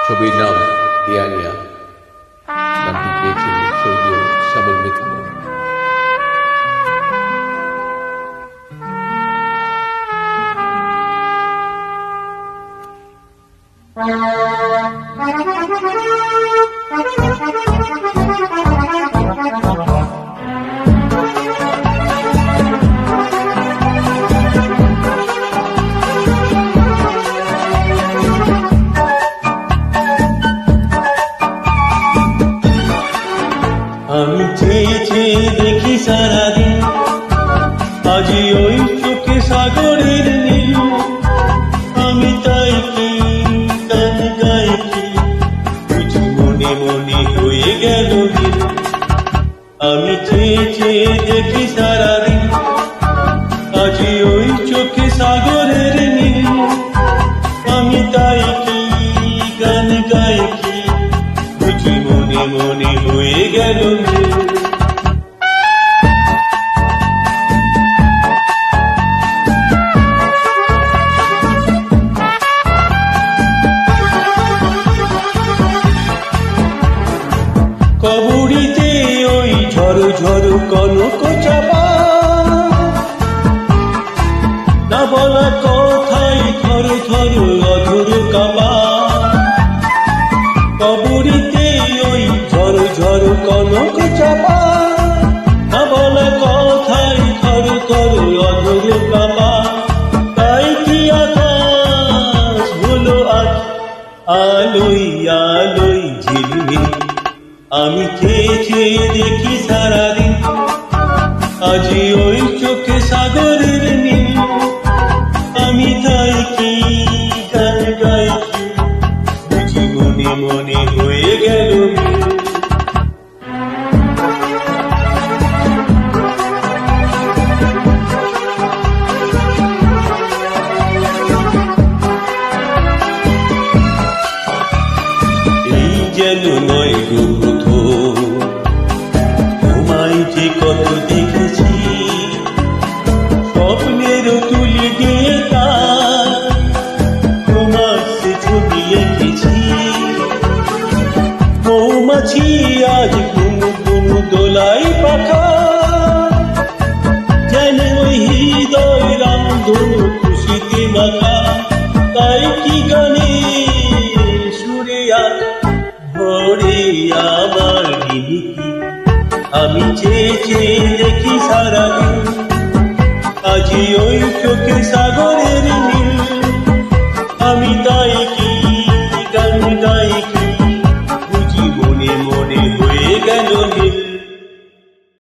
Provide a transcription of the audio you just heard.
ছবির নাম ইয়ানিয়া, নামটি পেয়েছেন স্বর্গীয় শ্যামল মিত্র। আমি চেয়ে চেয়ে দেখি সারাদিন, আজি ওই চোখে সাগরের নীল। আমি তাই কি গান গাই কি, বুঝি মনে মনে হয়ে গেল দিন। আমি চেয়ে চেয়ে দেখি সারাদিন, আজি ওই চোখে সাগরের নীল। আমি তাই কি গান গাই কি, বুঝি মনে মনে হয়ে গেল দিন। কবরীতে ওই ঝড় ঝড় কনক চাপা, না বলা কথাই থর থর অধর কাপা। কবরীতে ওই ঝড় ঝড় কনক চাপা, না বলা কথাই থর থর অধর কাপা। তাই কি আকাশ হলো আজ আলোই আলোই ঝিলমিল। আমি চেয়ে চেয়ে দেখি সারাদিন, আজি ওই চোখে সাগরের নীল। আমি তাই কি গান গাই কি, বুঝি মনে মনে হয়ে গেল মিল। এই যেন নয় গো তোমায় যে কত দেখেছি, স্বপ্নেরও তুলি দিয়ে তোমার সে ছবি এঁকেছি। মৌমাছি আজ গুনু গুনু দোলাই পাখা, যেন ওই হৃদয় রামধনু খুশিতে মাখা। তাই কি গানে সুরে আর ভরে আমার গিনিকি। আমি চেয়ে চেয়ে দেখি সারাদিন, আজি ওই চোখে সাগরের নীল।